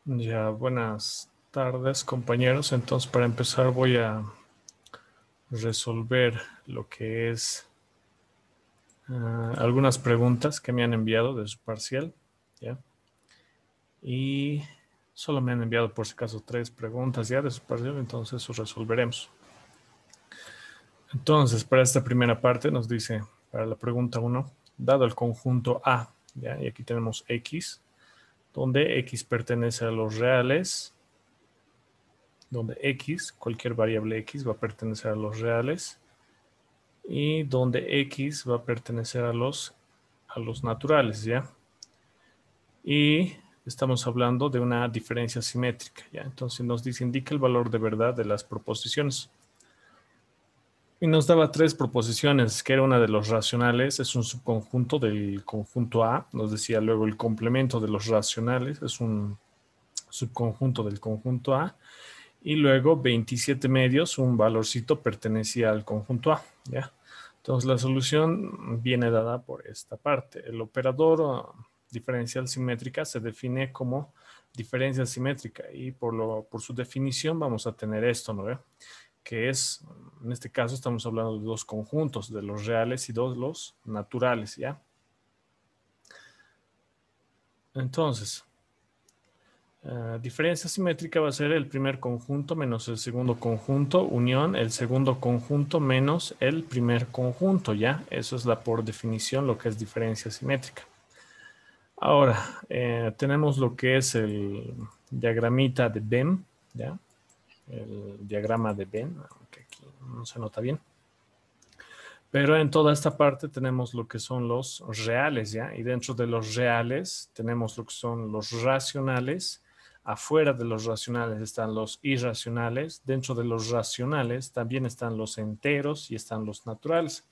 Ya, buenas tardes, compañeros. Entonces, para empezar, voy a resolver lo que es algunas preguntas que me han enviado de su parcial, ¿ya? Y solo me han enviado, por si acaso, 3 preguntas ya de su parcial, entonces eso resolveremos. Entonces, para esta primera parte nos dice, para la pregunta 1, dado el conjunto A, ¿ya? Y aquí tenemos X, donde X pertenece a los reales, donde X, cualquier variable X va a pertenecer a los reales y donde X va a pertenecer a los naturales, ¿ya? Y estamos hablando de una diferencia simétrica, ¿ya? Entonces nos dice, indica el valor de verdad de las proposiciones. Y nos daba 3 proposiciones, que era una de los racionales, es un subconjunto del conjunto A. Nos decía luego el complemento de los racionales, es un subconjunto del conjunto A. Y luego 27 medios, un valorcito pertenecía al conjunto A, ¿ya? Entonces la solución viene dada por esta parte. El operador diferencial simétrica se define como diferencia simétrica y por su definición vamos a tener esto, ¿no ve? Que es, en este caso estamos hablando de 2 conjuntos, de los reales y de los naturales, ¿ya? Entonces, diferencia simétrica va a ser el primer conjunto menos el segundo conjunto, unión el segundo conjunto menos el primer conjunto, ¿ya? Eso es por definición lo que es diferencia simétrica. Ahora, tenemos lo que es el diagramita de Venn, ¿ya? El diagrama de Venn, aunque aquí no se nota bien. Pero en toda esta parte tenemos lo que son los reales, ¿ya? Y dentro de los reales tenemos lo que son los racionales. Afuera de los racionales están los irracionales. Dentro de los racionales también están los enteros y están los naturales.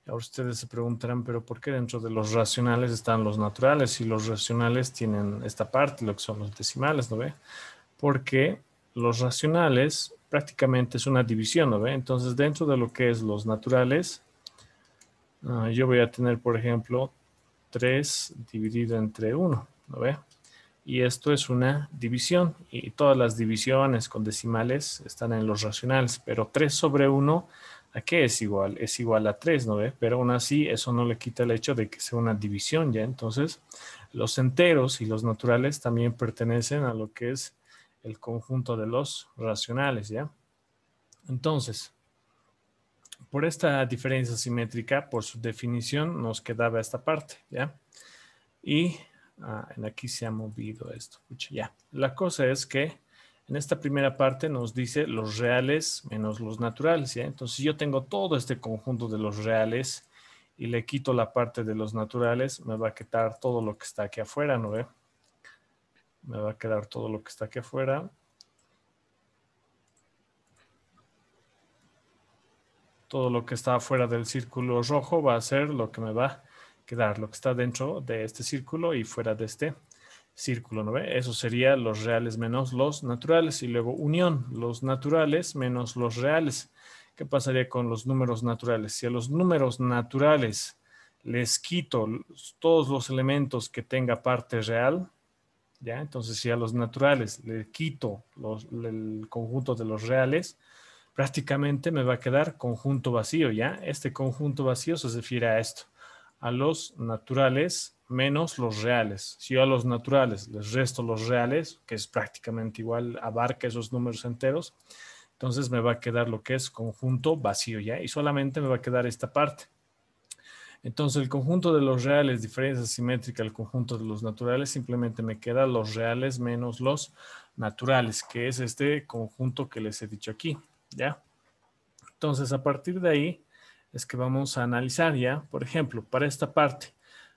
Ahora ustedes se preguntarán, pero ¿por qué dentro de los racionales están los naturales? Y los racionales tienen esta parte, lo que son los decimales, ¿no ve? Porque los racionales prácticamente es una división, ¿no ve? Entonces, dentro de lo que es los naturales, yo voy a tener, por ejemplo, 3 dividido entre 1, ¿no ve? Y esto es una división, y todas las divisiones con decimales están en los racionales, pero 3 sobre 1, ¿a qué es igual? Es igual a 3, ¿no ve? Pero aún así, eso no le quita el hecho de que sea una división, ¿ya? Entonces, los enteros y los naturales también pertenecen a lo que es el conjunto de los racionales, ¿ya? Entonces, por esta diferencia simétrica, por su definición, nos quedaba esta parte, ¿ya? Y aquí se ha movido esto. Pucha, ya. La cosa es que en esta primera parte nos dice los reales menos los naturales, ¿ya? Entonces, si yo tengo todo este conjunto de los reales y le quito la parte de los naturales, me va a quedar todo lo que está aquí afuera, ¿no ve? Me va a quedar todo lo que está aquí afuera. Todo lo que está afuera del círculo rojo va a ser lo que me va a quedar, lo que está dentro de este círculo y fuera de este círculo, ¿no ve? Eso sería los reales menos los naturales y luego unión, los naturales menos los reales. ¿Qué pasaría con los números naturales? Si a los números naturales les quito todos los elementos que tenga parte real, ¿ya? Entonces si a los naturales le quito el conjunto de los reales, prácticamente me va a quedar conjunto vacío, ¿ya? Este conjunto vacío se refiere a esto, a los naturales menos los reales. Si yo a los naturales les resto los reales, que es prácticamente igual, abarca esos números enteros, entonces me va a quedar lo que es conjunto vacío, ¿ya? Y solamente me va a quedar esta parte. Entonces el conjunto de los reales, diferencia simétrica al conjunto de los naturales, simplemente me queda los reales menos los naturales, que es este conjunto que les he dicho aquí, ¿ya? Entonces, a partir de ahí es que vamos a analizar ya, por ejemplo, para esta parte,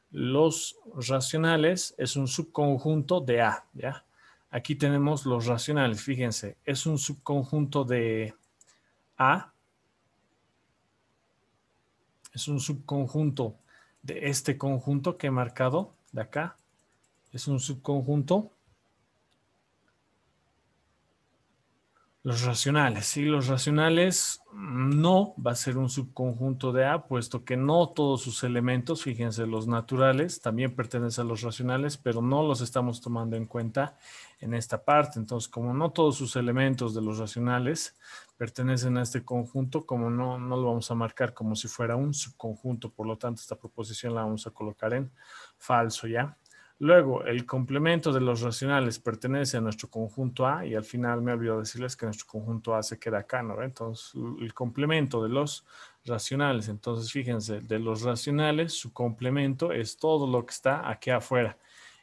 los racionales es un subconjunto de A, ¿ya? Aquí tenemos los racionales, fíjense, es un subconjunto de A, es un subconjunto de este conjunto que he marcado de acá, es un subconjunto Los racionales, sí, los racionales no va a ser un subconjunto de A, puesto que no todos sus elementos, fíjense, los naturales también pertenecen a los racionales, pero no los estamos tomando en cuenta en esta parte. Entonces, como no todos sus elementos de los racionales pertenecen a este conjunto, como no lo vamos a marcar como si fuera un subconjunto, por lo tanto, esta proposición la vamos a colocar en falso, ¿ya? Luego, el complemento de los racionales pertenece a nuestro conjunto A y al final me olvidó decirles que nuestro conjunto A se queda acá, ¿no? Entonces, el complemento de los racionales, entonces fíjense, de los racionales, su complemento es todo lo que está aquí afuera.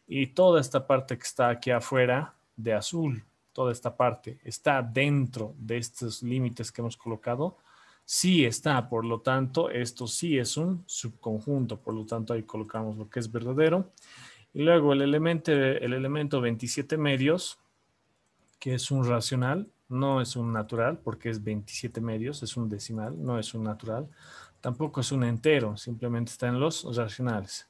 Y toda esta parte que está aquí afuera de azul, toda esta parte, está dentro de estos límites que hemos colocado. Sí está, por lo tanto, esto sí es un subconjunto, por lo tanto ahí colocamos lo que es verdadero. Y luego el elemento 27 medios, que es un racional, no es un natural, porque es 27 medios, es un decimal, no es un natural. Tampoco es un entero, simplemente está en los racionales.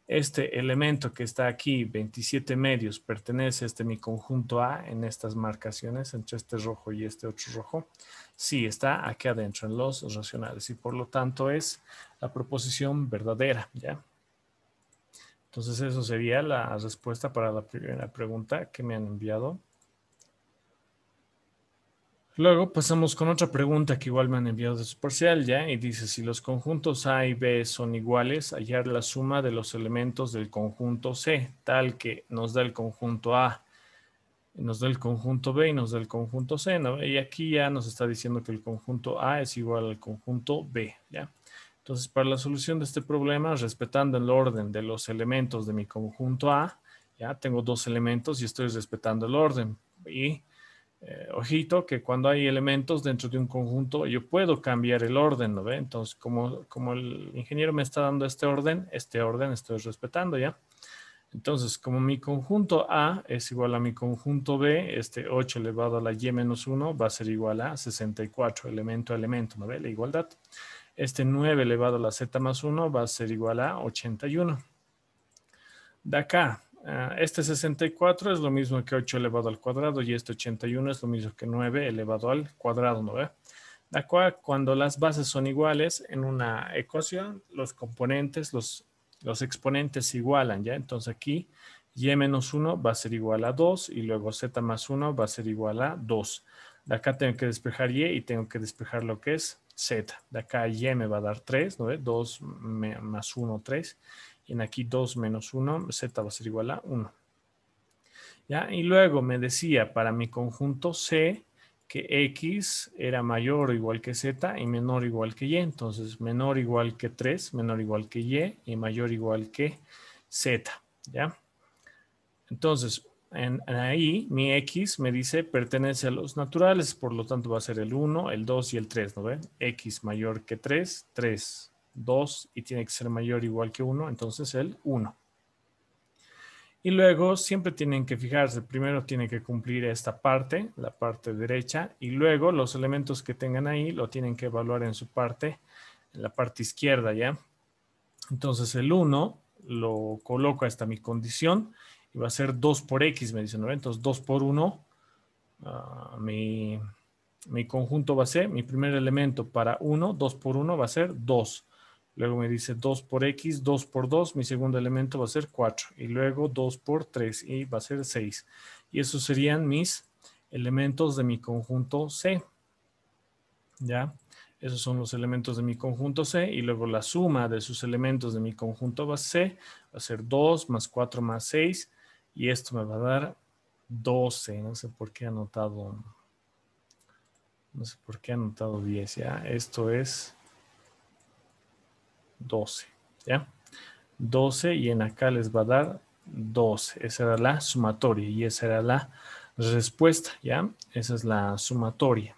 Este elemento que está aquí, 27 medios, pertenece a mi conjunto A en estas marcaciones, entre este rojo y este otro rojo. Sí, está aquí adentro en los racionales y por lo tanto es la proposición verdadera, ¿ya? Entonces eso sería la respuesta para la primera pregunta que me han enviado. Luego pasamos con otra pregunta que igual me han enviado de su parcial, ¿ya? Y dice, si los conjuntos A y B son iguales, hallar la suma de los elementos del conjunto C, tal que nos da el conjunto A, nos da el conjunto B y nos da el conjunto C, ¿no? Y aquí ya nos está diciendo que el conjunto A es igual al conjunto B, ¿ya? Entonces, para la solución de este problema, respetando el orden de los elementos de mi conjunto A, ya tengo dos elementos y estoy respetando el orden. Y ojito que cuando hay elementos dentro de un conjunto, yo puedo cambiar el orden, ¿no ve? Entonces, como el ingeniero me está dando este orden estoy respetando, ¿ya? Entonces, como mi conjunto A es igual a mi conjunto B, este 8 elevado a la y menos 1 va a ser igual a 64, elemento a elemento, ¿no ve? La igualdad. Este 9 elevado a la z más 1 va a ser igual a 81. De acá, este 64 es lo mismo que 8 elevado al cuadrado y este 81 es lo mismo que 9 elevado al cuadrado, ¿no ve? De acá, cuando las bases son iguales en una ecuación, los componentes, los exponentes se igualan, ¿ya? Entonces aquí y menos 1 va a ser igual a 2 y luego z más 1 va a ser igual a 2. De acá tengo que despejar y tengo que despejar lo que es z. De acá y me va a dar 3, ¿no ve? 2 más 1, 3. Y en aquí 2 menos 1, z va a ser igual a 1. ¿Ya? Y luego me decía para mi conjunto C que X era mayor o igual que Z y menor o igual que Y. Entonces, menor o igual que 3, menor o igual que Y mayor o igual que Z. ¿Ya? Entonces, ahí mi X me dice pertenece a los naturales, por lo tanto va a ser el 1, el 2 y el 3, ¿no ven? X mayor que 3, 3, 2 y tiene que ser mayor o igual que 1, entonces el 1. Y luego siempre tienen que fijarse, primero tiene que cumplir esta parte, la parte derecha, y luego los elementos que tengan ahí lo tienen que evaluar en su parte, en la parte izquierda, ¿ya? Entonces el 1 lo coloco hasta mi condición y va a ser 2 por X, me dicen, ¿no? Entonces 2 por 1, mi conjunto va a ser, mi primer elemento para 1, 2 por 1 va a ser 2. Luego me dice 2 por X, 2 por 2, mi segundo elemento va a ser 4. Y luego 2 por 3 y va a ser 6. Y esos serían mis elementos de mi conjunto C. ¿Ya? Esos son los elementos de mi conjunto C. Y luego la suma de sus elementos de mi conjunto C va a ser 2 más 4 más 6. Y esto me va a dar 12. No sé por qué he anotado... No sé por qué he anotado 10, ¿ya? Esto es 12, ¿ya? 12 y en acá les va a dar 12. Esa era la sumatoria y esa era la respuesta, ¿ya? Esa es la sumatoria.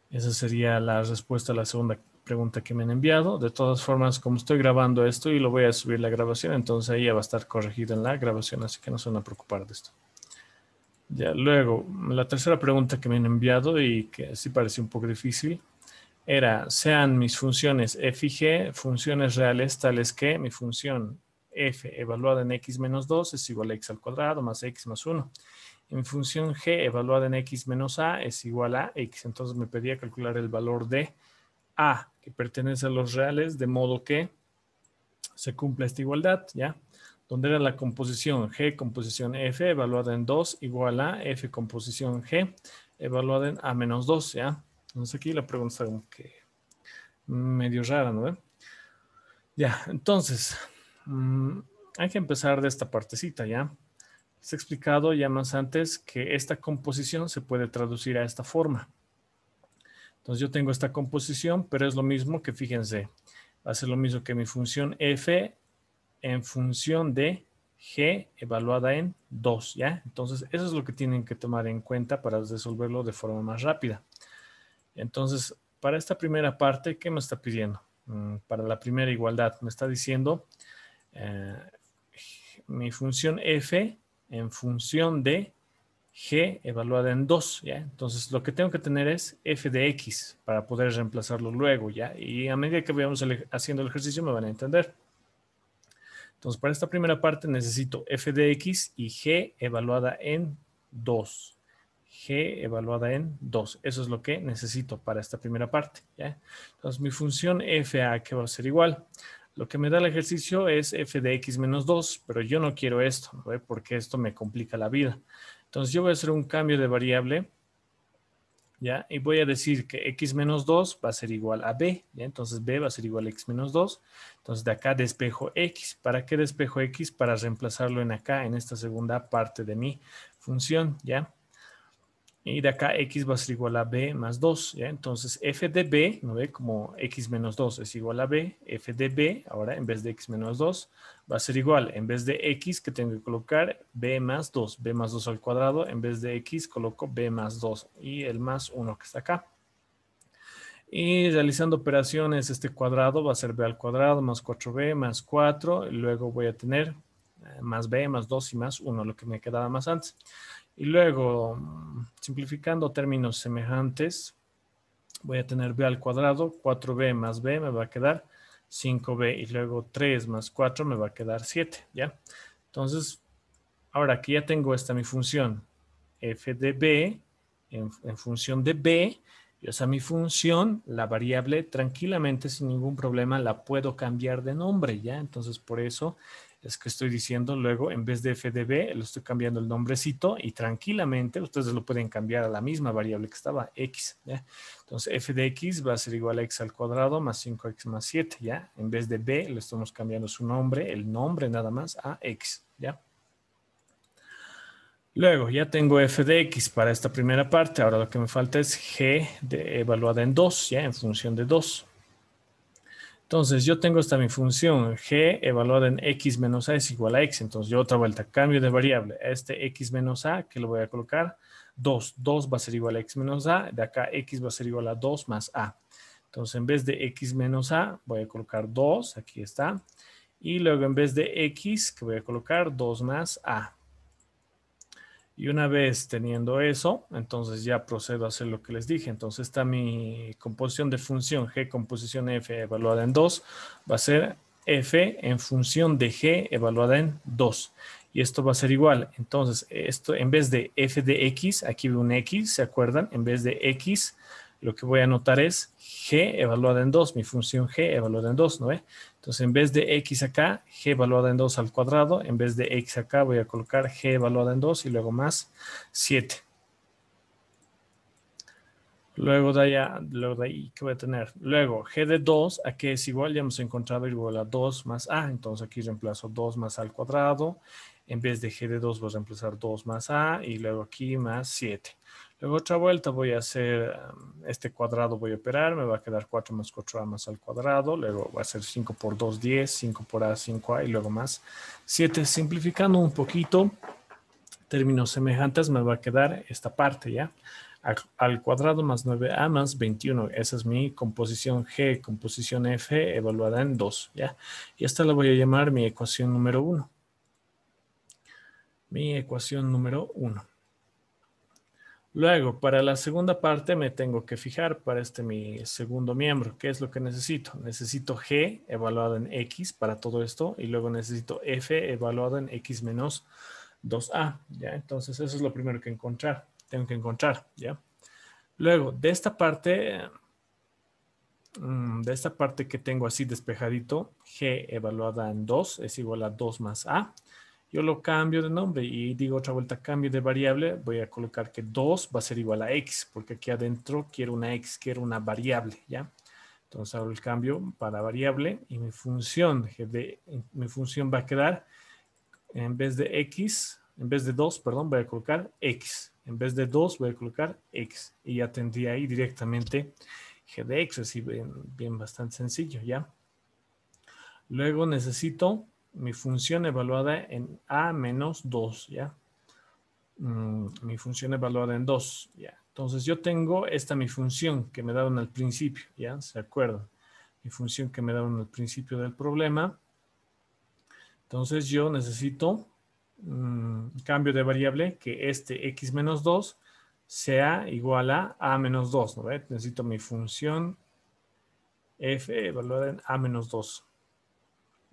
Esa sería la respuesta a la segunda pregunta que me han enviado. De todas formas, como estoy grabando esto y lo voy a subir la grabación, entonces ahí ya va a estar corregido en la grabación, así que no se van a preocupar de esto. Ya, luego, la tercera pregunta que me han enviado y que sí parece un poco difícil era, sean mis funciones f y g funciones reales tales que mi función f evaluada en x menos 2 es igual a x al cuadrado más x más 1. en función g evaluada en x menos a es igual a x. Entonces me pedía calcular el valor de a, que pertenece a los reales, de modo que se cumpla esta igualdad, ¿ya? Donde era la composición g composición f evaluada en 2 igual a f composición g evaluada en a menos 2, ¿ya? Entonces aquí la pregunta está como que medio rara, ¿no? Ya, entonces, hay que empezar de esta partecita, ¿ya? Se ha explicado ya más antes que esta composición se puede traducir a esta forma. Entonces yo tengo esta composición, pero es lo mismo que, fíjense, va a ser lo mismo que mi función f en función de g evaluada en 2, ¿ya? Entonces eso es lo que tienen que tomar en cuenta para resolverlo de forma más rápida. Entonces, para esta primera parte, ¿qué me está pidiendo? Para la primera igualdad, me está diciendo mi función f en función de g evaluada en 2, ¿ya? Entonces, lo que tengo que tener es f de x para poder reemplazarlo luego, ¿ya? Y a medida que vayamos haciendo el ejercicio me van a entender. Entonces, para esta primera parte necesito f de x y g evaluada en 2. G evaluada en 2. Eso es lo que necesito para esta primera parte, ¿ya? Entonces, mi función f(a) que va a ser igual. Lo que me da el ejercicio es f de x menos 2, pero yo no quiero esto, ¿no? Porque esto me complica la vida. Entonces, yo voy a hacer un cambio de variable, ¿ya? Y voy a decir que x menos 2 va a ser igual a b, ¿ya? Entonces, b va a ser igual a x menos 2. Entonces, de acá despejo x. ¿Para qué despejo x? Para reemplazarlo en acá, en esta segunda parte de mi función, ¿ya? Y de acá x va a ser igual a b más 2, ¿ya? Entonces, f de b, ¿no ve? Como x menos 2 es igual a b, f de b, ahora en vez de x menos 2, va a ser igual, en vez de x que tengo que colocar b más 2 al cuadrado, en vez de x coloco b más 2 y el más 1 que está acá. Y realizando operaciones, este cuadrado va a ser b al cuadrado más 4b más 4, y luego voy a tener más b más 2 y más 1, lo que me quedaba más antes. Y luego, simplificando términos semejantes, voy a tener b al cuadrado, 4b más b me va a quedar 5b, y luego 3 más 4 me va a quedar 7, ¿ya? Entonces, ahora que ya tengo esta mi función, f de b en función de b, y esa mi función, la variable, tranquilamente, sin ningún problema, la puedo cambiar de nombre, ¿ya? Entonces, por eso es que estoy diciendo luego, en vez de f de b, le estoy cambiando el nombrecito y tranquilamente ustedes lo pueden cambiar a la misma variable que estaba, x, ¿ya? Entonces, f de x va a ser igual a x al cuadrado más 5x más 7, ¿ya? En vez de b, le estamos cambiando su nombre, el nombre nada más, a x, ¿ya? Luego, ya tengo f de x para esta primera parte. Ahora lo que me falta es g evaluada en 2, ¿ya? En función de 2. Entonces, yo tengo esta mi función, g evaluada en x menos a es igual a x. Entonces, yo otra vuelta, cambio de variable. A este x menos a, que lo voy a colocar, 2. 2 va a ser igual a x menos a. De acá, x va a ser igual a 2 más a. Entonces, en vez de x menos a, voy a colocar 2. Aquí está. Y luego, en vez de x, que voy a colocar 2 más a. Y una vez teniendo eso, entonces ya procedo a hacer lo que les dije. Entonces está mi composición de función g composición f evaluada en 2. Va a ser f en función de g evaluada en 2. Y esto va a ser igual. Entonces, esto en vez de f de x, aquí veo un x, ¿se acuerdan? En vez de x, lo que voy a anotar es g evaluada en 2, mi función g evaluada en 2, ¿no ve? Entonces, en vez de x acá, g evaluada en 2 al cuadrado. En vez de x acá, voy a colocar g evaluada en 2 y luego más 7. Luego de ahí, ¿qué voy a tener? Luego, g de 2, ¿a qué es igual? Ya hemos encontrado igual a 2 más a. Entonces, aquí reemplazo 2 más a al cuadrado. En vez de g de 2, voy a reemplazar 2 más a. Y luego aquí más 7. Luego otra vuelta voy a hacer este cuadrado, voy a operar, me va a quedar 4 más 4a más al cuadrado, luego va a ser 5 por 2, 10, 5 por a, 5a y luego más 7. Simplificando un poquito, términos semejantes, me va a quedar esta parte, ¿ya? Al cuadrado más 9a más 21. Esa es mi composición G, composición F evaluada en 2, ¿ya? Y esta la voy a llamar mi ecuación número 1. Mi ecuación número 1. Luego, para la segunda parte me tengo que fijar para mi segundo miembro. ¿Qué es lo que necesito? Necesito g evaluado en x para todo esto y luego necesito f evaluado en x menos 2A, ¿ya? Entonces eso es lo primero que tengo que encontrar, ¿ya? Luego, de esta parte que tengo así despejadito, G evaluada en 2 es igual a 2 más A. Yo lo cambio de nombre y digo otra vuelta cambio de variable. Voy a colocar que 2 va a ser igual a X, porque aquí adentro quiero una X, quiero una variable, ¿ya? Entonces hago el cambio para variable y mi función va a quedar en vez de X, en vez de 2, perdón, voy a colocar X. En vez de 2 voy a colocar X. Y ya tendría ahí directamente G de X, así bien bastante sencillo, ¿ya? Luego necesito mi función evaluada en A menos 2, ¿ya? Mi función evaluada en 2, ¿ya? Entonces yo tengo mi función que me daban al principio, ¿ya? ¿Se acuerdan? Mi función que me daban al principio del problema. Entonces yo necesito cambio de variable que X menos 2 sea igual a menos 2, ¿no ve? Necesito mi función f evaluada en a menos 2.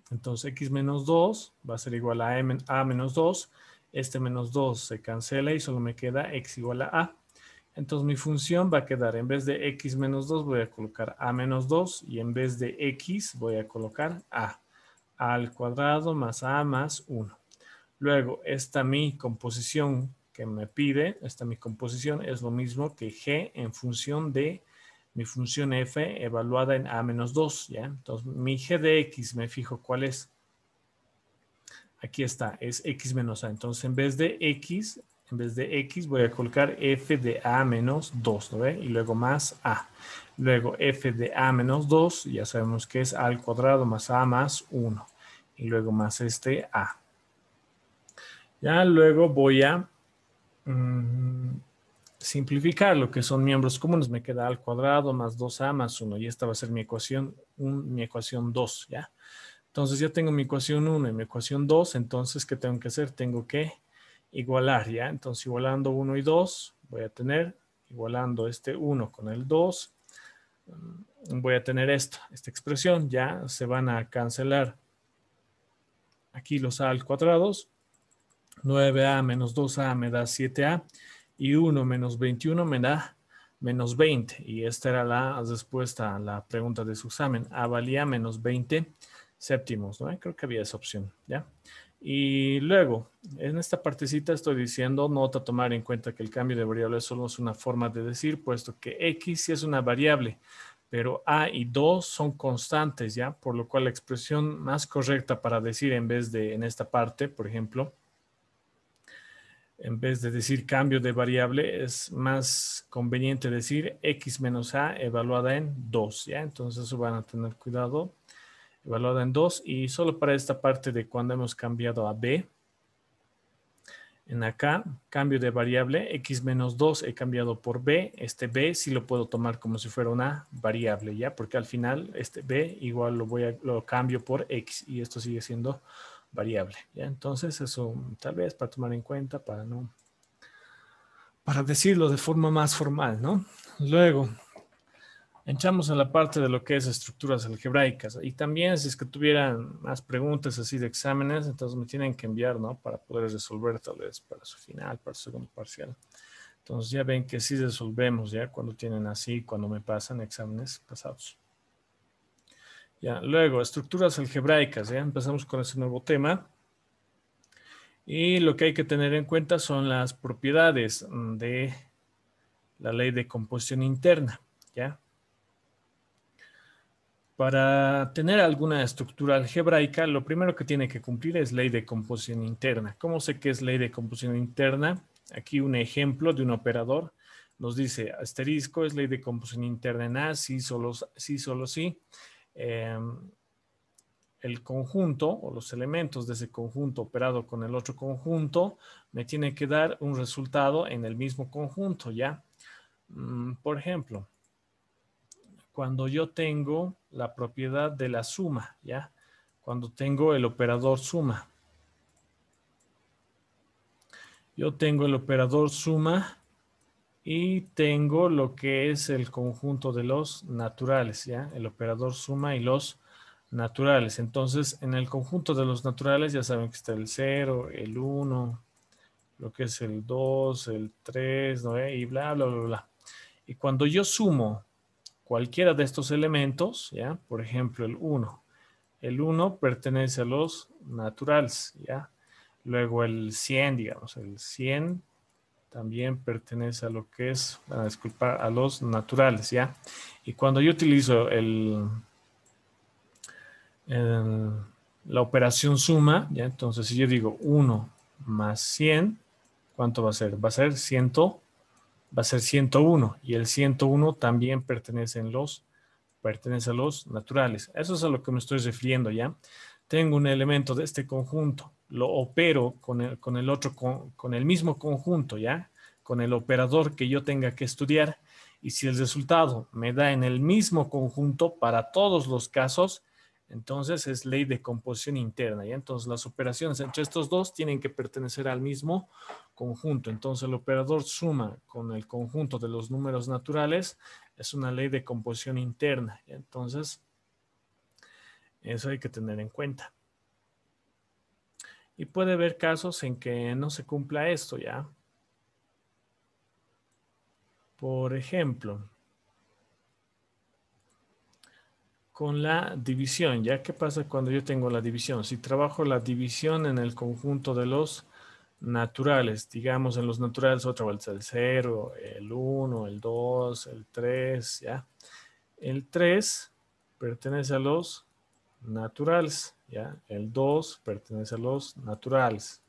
Entonces x menos 2 va a ser igual a a menos 2. Menos 2 se cancela y solo me queda x igual a. Entonces mi función va a quedar, en vez de x menos 2 voy a colocar a menos 2 y en vez de x voy a colocar a al cuadrado más a más 1. Luego, mi composición que me pide, mi composición es lo mismo que g en función de mi función f evaluada en a menos 2, ¿ya? Entonces, mi g de x, me fijo cuál es. Aquí está, es x menos a. Entonces, en vez de x voy a colocar f de a menos 2, ¿no ve? Y luego más a. Luego, f de a menos 2, ya sabemos que es a al cuadrado más a más 1. Y luego más a. Ya luego voy a simplificar lo que son miembros comunes. Me queda a al cuadrado más 2a más 1. Y esta va a ser mi ecuación 2, ¿ya? Entonces ya tengo mi ecuación 1 y mi ecuación 2. Entonces, ¿qué tengo que hacer? Tengo que igualar, ¿ya? Entonces, igualando 1 y 2, voy a tener, igualando 1 con el 2, voy a tener esta expresión. Ya se van a cancelar aquí los a al cuadrados. 9a menos 2a me da 7a y 1 menos 21 me da menos 20. Y esta era la respuesta a la pregunta de su examen. A valía menos 20 séptimos, ¿no? Creo que había esa opción, ¿ya? Y luego, en esta partecita estoy diciendo, nota tomar en cuenta que el cambio de variable solo es una forma de decir, puesto que x sí es una variable, pero a y 2 son constantes, ¿ya? Por lo cual la expresión más correcta para decir en vez de en esta parte, por ejemplo, en vez de decir cambio de variable, es más conveniente decir x menos a evaluada en 2, ¿ya? Entonces eso van a tener cuidado. Evaluada en 2 y solo para esta parte de cuando hemos cambiado a b. En acá, cambio de variable, x menos 2 he cambiado por b. B sí lo puedo tomar como si fuera una variable, ¿ya? Porque al final b igual lo cambio por x y esto sigue siendo variable, ¿ya? Entonces eso tal vez para tomar en cuenta, para decirlo de forma más formal, ¿no? Luego, entramos a la parte de lo que es estructuras algebraicas. Y también, si es que tuvieran más preguntas así de exámenes, entonces me tienen que enviar, ¿no? Para poder resolver tal vez para su final, para su segundo parcial. Entonces ya ven que sí resolvemos, ¿ya? Cuando tienen así, cuando me pasan exámenes pasados. Ya, luego, estructuras algebraicas, ¿ya? Empezamos con ese nuevo tema. Y lo que hay que tener en cuenta son las propiedades de la ley de composición interna, ¿ya? Para tener alguna estructura algebraica, lo primero que tiene que cumplir es ley de composición interna. ¿Cómo sé que es ley de composición interna? Aquí un ejemplo de un operador. Nos dice, asterisco es ley de composición interna en A, sí, solo sí. El conjunto o los elementos de ese conjunto operado con el otro conjunto me tiene que dar un resultado en el mismo conjunto, ¿ya? Por ejemplo, cuando yo tengo la propiedad de la suma, ¿ya? Cuando tengo el operador suma. Yo tengo el operador suma y tengo lo que es el conjunto de los naturales, ¿ya? El operador suma y los naturales. Entonces, en el conjunto de los naturales ya saben que está el 0, el 1, lo que es el 2, el 3, ¿no? Y bla, bla, bla, bla. Y cuando yo sumo cualquiera de estos elementos, ¿ya? Por ejemplo, el uno pertenece a los naturales, ¿ya? Luego el 100, digamos, el 100 también pertenece a lo que es, disculpar, a los naturales, ¿ya? Y cuando yo utilizo el- la operación suma, ¿ya? Entonces, si yo digo 1 más 100, ¿cuánto va a ser? Va a ser 101, y el 101 también pertenece a los naturales. Eso es a lo que me estoy refiriendo, ¿ya? Tengo un elemento de este conjunto, lo opero con el otro, con el mismo conjunto, ¿ya? Con el operador que yo tenga que estudiar, y si el resultado me da en el mismo conjunto para todos los casos, entonces es ley de composición interna, ¿ya? Entonces las operaciones entre estos dos tienen que pertenecer al mismo conjunto. Entonces el operador suma con el conjunto de los números naturales es una ley de composición interna. ¿Ya? Entonces, eso hay que tener en cuenta. Y puede haber casos en que no se cumpla esto, ¿ya? Por ejemplo, con la división, ¿ya? ¿Qué pasa cuando yo tengo la división? Si trabajo la división en el conjunto de los naturales, digamos en los naturales otra vuelta, el 0, el 1, el 2, el 3, ¿ya? El 3 pertenece a los naturales, ¿ya? El 2 pertenece a los naturales.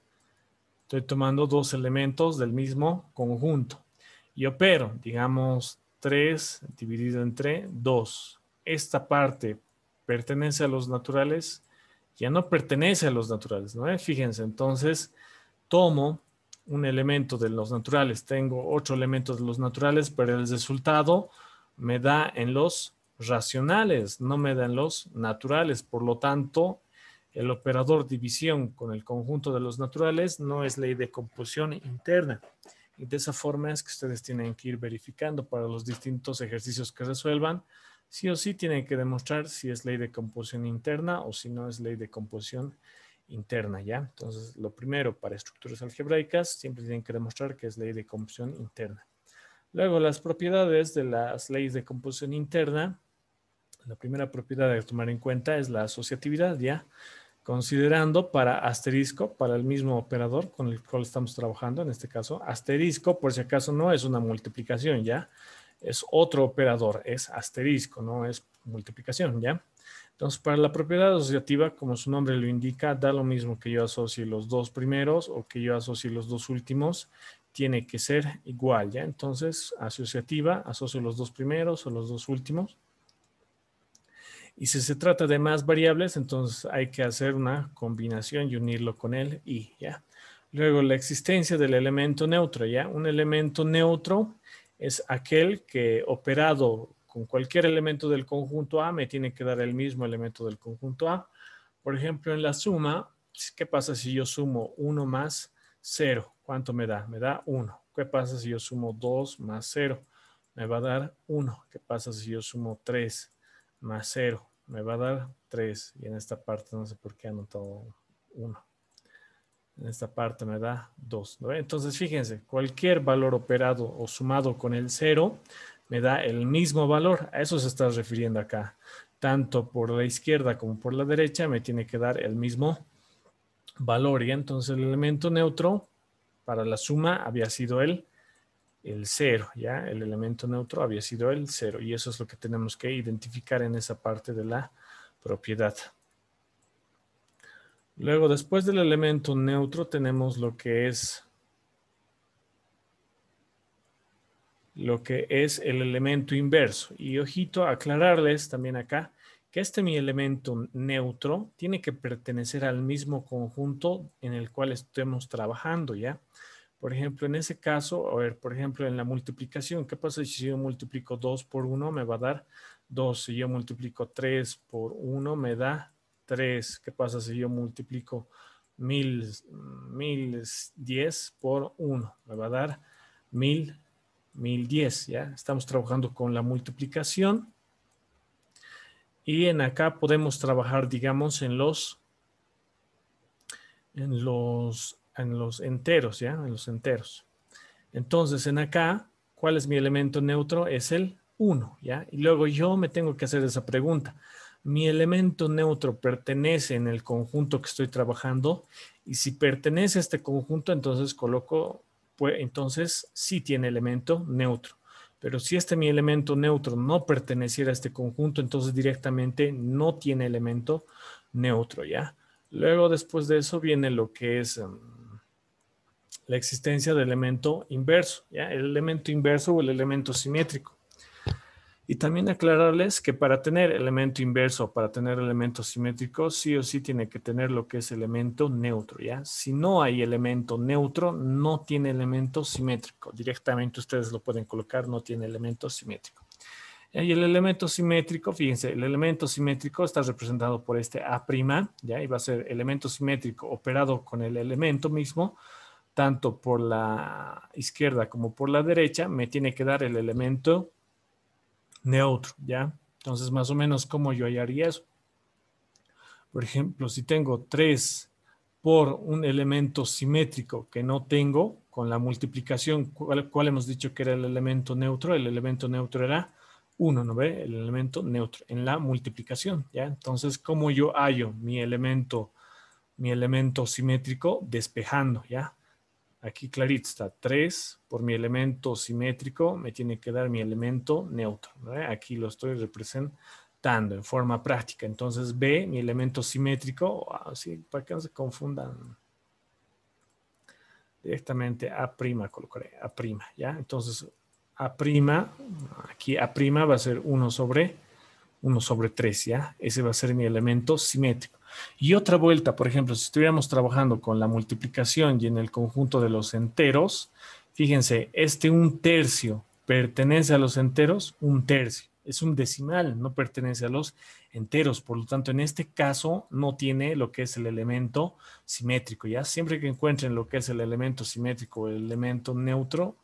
Estoy tomando dos elementos del mismo conjunto. Y opero, digamos, 3 dividido entre 2. Esta parte pertenece a los naturales, ya no pertenece a los naturales, ¿no? Fíjense, entonces tomo un elemento de los naturales, tengo otro elemento de los naturales, pero el resultado me da en los racionales, no me da en los naturales. Por lo tanto, el operador división con el conjunto de los naturales no es ley de composición interna. Y de esa forma es que ustedes tienen que ir verificando para los distintos ejercicios que resuelvan. Sí o sí tienen que demostrar si es ley de composición interna o si no es ley de composición interna, ¿ya? Entonces, lo primero para estructuras algebraicas siempre tienen que demostrar que es ley de composición interna. Luego, las propiedades de las leyes de composición interna. La primera propiedad a tomar en cuenta es la asociatividad, ¿ya? Considerando para asterisco, para el mismo operador con el cual estamos trabajando, en este caso, asterisco, por si acaso no es una multiplicación, ¿ya? Es otro operador, es asterisco, no es multiplicación, ¿ya? Entonces, para la propiedad asociativa, como su nombre lo indica, da lo mismo que yo asocie los dos primeros o que yo asocie los dos últimos, tiene que ser igual, ¿ya? Entonces, asociativa, asocio los dos primeros o los dos últimos. Y si se trata de más variables, entonces hay que hacer una combinación y unirlo con el i, ¿ya? Luego, la existencia del elemento neutro, ¿ya? Un elemento neutro es aquel que operado con cualquier elemento del conjunto A me tiene que dar el mismo elemento del conjunto A. Por ejemplo, en la suma, ¿qué pasa si yo sumo 1 más 0? ¿Cuánto me da? Me da 1. ¿Qué pasa si yo sumo 2 más 0? Me va a dar 1. ¿Qué pasa si yo sumo 3 más 0? Me va a dar 3. Y en esta parte no sé por qué he anotado 1. En esta parte me da 2. ¿No? Entonces, fíjense, cualquier valor operado o sumado con el 0 me da el mismo valor. A eso se está refiriendo acá. Tanto por la izquierda como por la derecha me tiene que dar el mismo valor. Y entonces el elemento neutro para la suma había sido el 0, ¿ya? El elemento neutro había sido el 0. Y eso es lo que tenemos que identificar en esa parte de la propiedad. Luego, después del elemento neutro, tenemos lo que es el elemento inverso. Y ojito, aclararles también acá que mi elemento neutro tiene que pertenecer al mismo conjunto en el cual estemos trabajando, ¿ya? Por ejemplo, en ese caso, a ver, por ejemplo, en la multiplicación, ¿qué pasa si yo multiplico 2 por 1? Me va a dar 2. Si yo multiplico 3 por 1, me da 3. ¿Qué pasa si yo multiplico 1010 por 1? Me va a dar 1010, ¿ya? Estamos trabajando con la multiplicación. Y en acá podemos trabajar, digamos, en los en los enteros, ¿ya? En los enteros. Entonces, en acá, ¿cuál es mi elemento neutro? Es el 1, ¿ya? Y luego yo me tengo que hacer esa pregunta. ¿Mi elemento neutro pertenece en el conjunto que estoy trabajando? Y si pertenece a este conjunto, entonces coloco, pues, entonces sí tiene elemento neutro. Pero si este mi elemento neutro no perteneciera a este conjunto, entonces directamente no tiene elemento neutro, ¿ya? Luego, después de eso, viene lo que es la existencia del elemento inverso, ¿ya? El elemento inverso o el elemento simétrico. Y también aclararles que para tener elemento inverso o para tener elemento simétrico, sí o sí tiene que tener lo que es elemento neutro, ¿ya? Si no hay elemento neutro, no tiene elemento simétrico. Directamente ustedes lo pueden colocar, no tiene elemento simétrico. Y el elemento simétrico, fíjense, el elemento simétrico está representado por este A', ¿ya? Y va a ser elemento simétrico operado con el elemento mismo, tanto por la izquierda como por la derecha, me tiene que dar el elemento neutro, ¿ya? Entonces, más o menos, ¿cómo yo haría eso? Por ejemplo, si tengo 3 por un elemento simétrico que no tengo, con la multiplicación, ¿cuál hemos dicho que era el elemento neutro? El elemento neutro era 1, ¿no ve? El elemento neutro en la multiplicación, ¿ya? Entonces, ¿cómo yo hallo mi elemento simétrico? Despejando, ¿ya? Aquí clarito está 3 por mi elemento simétrico, me tiene que dar mi elemento neutro, ¿no? Aquí lo estoy representando en forma práctica. Entonces B, mi elemento simétrico, así para que no se confundan, directamente A' colocaré, A', ¿ya? Entonces A', aquí A' va a ser 1 sobre 3, ¿ya? Ese va a ser mi elemento simétrico. Y otra vuelta, por ejemplo, si estuviéramos trabajando con la multiplicación y en el conjunto de los enteros, fíjense, este 1/3 pertenece a los enteros, 1/3. Es un decimal, no pertenece a los enteros. Por lo tanto, en este caso no tiene lo que es el elemento simétrico, ¿ya? Siempre que encuentren lo que es el elemento simétrico o el elemento neutro,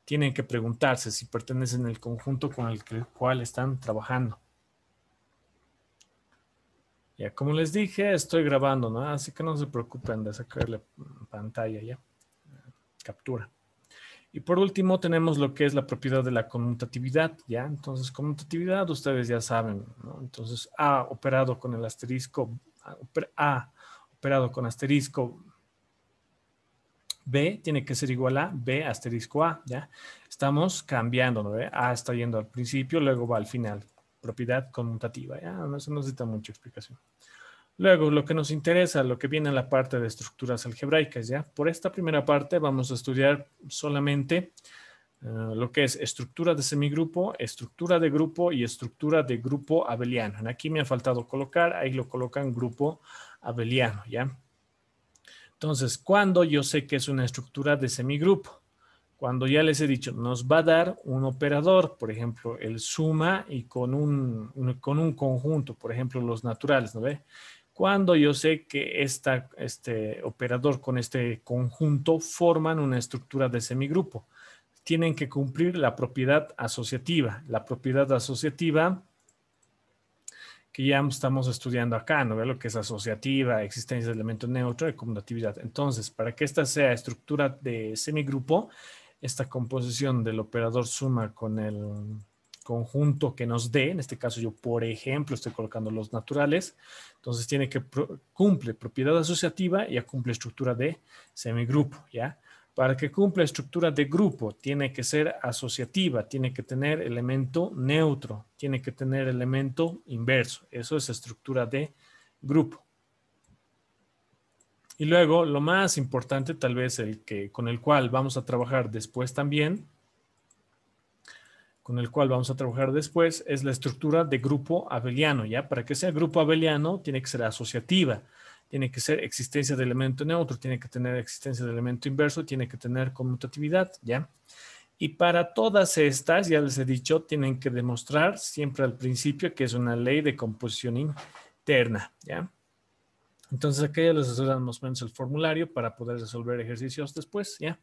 tienen que preguntarse si pertenecen al conjunto con el cual están trabajando. Ya, como les dije, estoy grabando, ¿no? Así que no se preocupen de sacarle pantalla, ¿ya? Captura. Y por último tenemos lo que es la propiedad de la conmutatividad, ¿ya? Entonces, conmutatividad ustedes ya saben, ¿no? Entonces, A operado con el asterisco, A operado con asterisco B tiene que ser igual a B asterisco A, ¿ya? Estamos cambiando, ¿no? A está yendo al principio, luego va al final. Propiedad conmutativa, ¿ya? No se necesita mucha explicación. Luego, lo que nos interesa, lo que viene en la parte de estructuras algebraicas, ¿ya? Por esta primera parte vamos a estudiar solamente lo que es estructura de semigrupo, estructura de grupo y estructura de grupo abeliano. Aquí me ha faltado colocar, ahí lo colocan grupo abeliano, ¿ya? Entonces, ¿cuándo yo sé que es una estructura de semigrupo? Cuando ya les he dicho, nos va a dar un operador, por ejemplo, el suma y con un conjunto, por ejemplo, los naturales, ¿no ve? Cuando yo sé que este operador con este conjunto forman una estructura de semigrupo, tienen que cumplir la propiedad asociativa. La propiedad asociativa que ya estamos estudiando acá, ¿no ve? Lo que es asociativa, existencia de elemento neutro y conmutatividad. Entonces, para que esta sea estructura de semigrupo, esta composición del operador suma con el conjunto que nos dé, en este caso yo, por ejemplo, estoy colocando los naturales, entonces tiene que cumple propiedad asociativa y ya cumple estructura de semigrupo, ¿ya? Para que cumpla estructura de grupo, tiene que ser asociativa, tiene que tener elemento neutro, tiene que tener elemento inverso. Eso es estructura de grupo. Y luego, lo más importante, tal vez con el cual vamos a trabajar después también, es la estructura de grupo abeliano, ¿ya? Para que sea grupo abeliano, tiene que ser asociativa, tiene que ser existencia de elemento neutro, tiene que tener existencia de elemento inverso, tiene que tener conmutatividad, ¿ya? Y para todas estas, ya les he dicho, tienen que demostrar siempre al principio que es una ley de composición interna, ¿ya? Entonces, aquí ya les aseguramos más o menos el formulario para poder resolver ejercicios después, ¿ya?